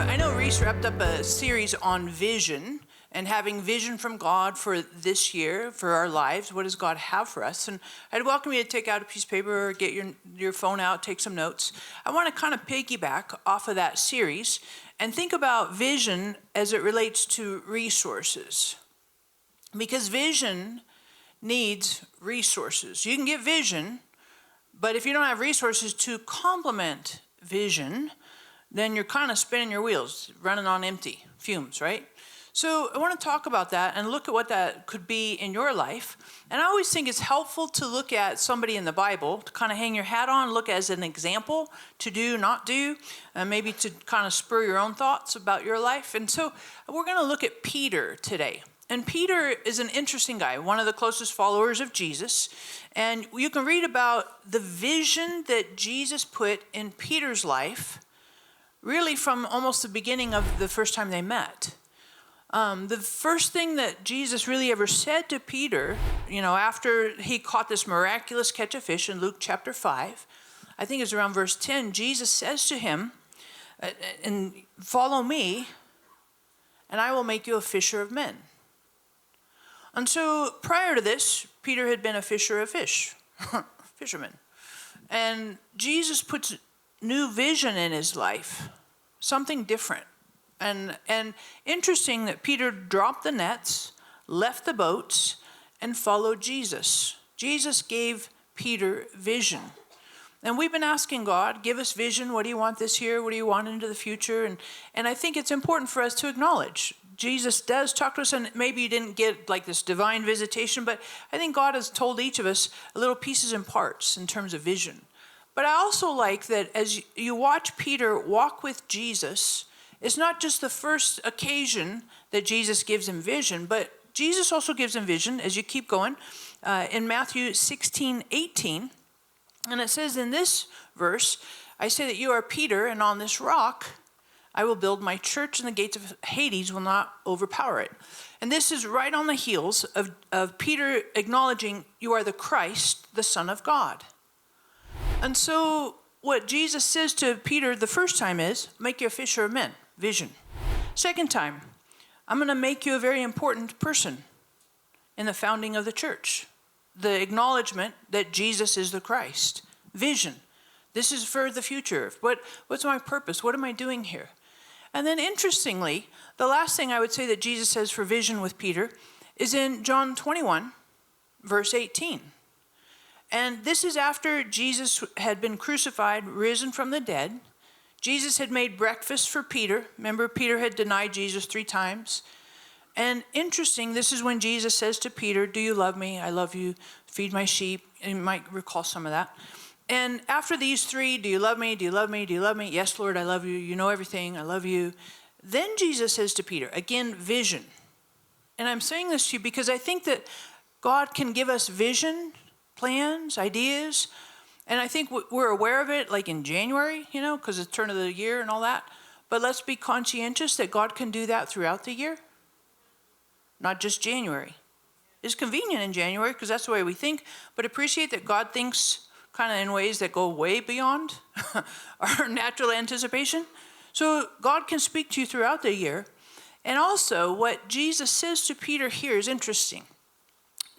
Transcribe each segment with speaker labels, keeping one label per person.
Speaker 1: I know Reese wrapped up a series on vision and having vision from God for this year, for our lives. What does God have for us? And I'd welcome you to take out a piece of paper or get your phone out, take some notes. I want to kind of piggyback off of that series and think about vision as it relates to resources. Because vision needs resources. You can get vision, but if you don't have resources to complement vision, then you're kind of spinning your wheels, running on empty fumes, right? So I want to talk about that and look at what that could be in your life. And I always think it's helpful to look at somebody in the Bible, to kind of hang your hat on, look as an example to do, not do, maybe to kind of spur your own thoughts about your life. And so we're going to look at Peter today. And Peter is an interesting guy, one of the closest followers of Jesus. And you can read about the vision that Jesus put in Peter's life, really from almost the beginning of the first time they met. The first thing that Jesus really ever said to Peter, after he caught this miraculous catch of fish in Luke chapter 5, I think it's around verse 10, Jesus says to him, and follow me, and I will make you a fisher of men. And so prior to this, Peter had been a fisher of fish, fisherman. And Jesus puts new vision in his life, something different. And interesting that Peter dropped the nets, left the boats, and followed Jesus. Jesus gave Peter vision. And we've been asking God, give us vision. What do you want this year? What do you want into the future? And I think it's important for us to acknowledge Jesus does talk to us, and maybe you didn't get like this divine visitation, but I think God has told each of us little pieces and parts in terms of vision. But I also like that as you watch Peter walk with Jesus, it's not just the first occasion that Jesus gives him vision, but Jesus also gives him vision as you keep going in Matthew 16:18. And it says in this verse, I say that you are Peter, and on this rock I will build my church, and the gates of Hades will not overpower it. And this is right on the heels of Peter acknowledging you are the Christ, the Son of God. And so what Jesus says to Peter the first time is, make you a fisher of men, vision. Second time, I'm going to make you a very important person in the founding of the church. The acknowledgement that Jesus is the Christ, vision. This is for the future. What's my purpose? What am I doing here? And then interestingly, the last thing I would say that Jesus says for vision with Peter is in John 21, verse 18. And this is after Jesus had been crucified, risen from the dead. Jesus had made breakfast for Peter. Remember, Peter had denied Jesus 3 times. And interesting, this is when Jesus says to Peter, do you love me? I love you. Feed my sheep. And you might recall some of that. And after these 3, do you love me? Do you love me? Do you love me? Yes, Lord, I love you. You know everything. I love you. Then Jesus says to Peter, again, vision. And I'm saying this to you because I think that God can give us vision, plans, ideas. And I think we're aware of it like in January, because it's turn of the year and all that. But let's be conscientious that God can do that throughout the year, not just January. It's convenient in January because that's the way we think, but appreciate that God thinks kind of in ways that go way beyond our natural anticipation. So God can speak to you throughout the year. And also what Jesus says to Peter here is interesting.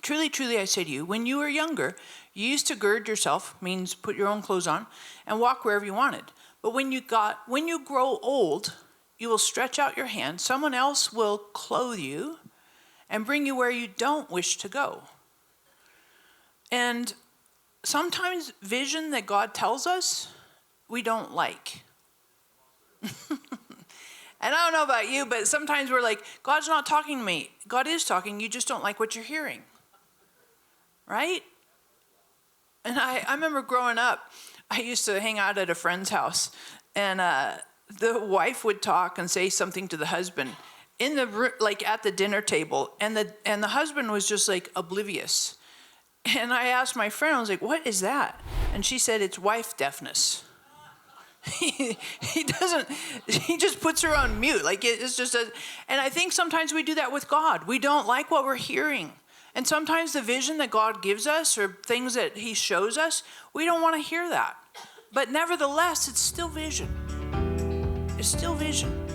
Speaker 1: Truly, truly, I say to you, when you were younger, you used to gird yourself, means put your own clothes on, and walk wherever you wanted. But when you grow old, you will stretch out your hand. Someone else will clothe you and bring you where you don't wish to go. And sometimes vision that God tells us, we don't like. And I don't know about you, but sometimes we're like, God's not talking to me. God is talking, you just don't like what you're hearing. Right? And I remember growing up, I used to hang out at a friend's house, and the wife would talk and say something to the husband at the dinner table, and the husband was just like oblivious. And I asked my friend, I was like, what is that? And she said, it's wife deafness. He just puts her on mute. Like it's just and I think sometimes we do that with God. We don't like what we're hearing. And sometimes the vision that God gives us or things that he shows us, we don't want to hear that. But nevertheless, it's still vision. It's still vision.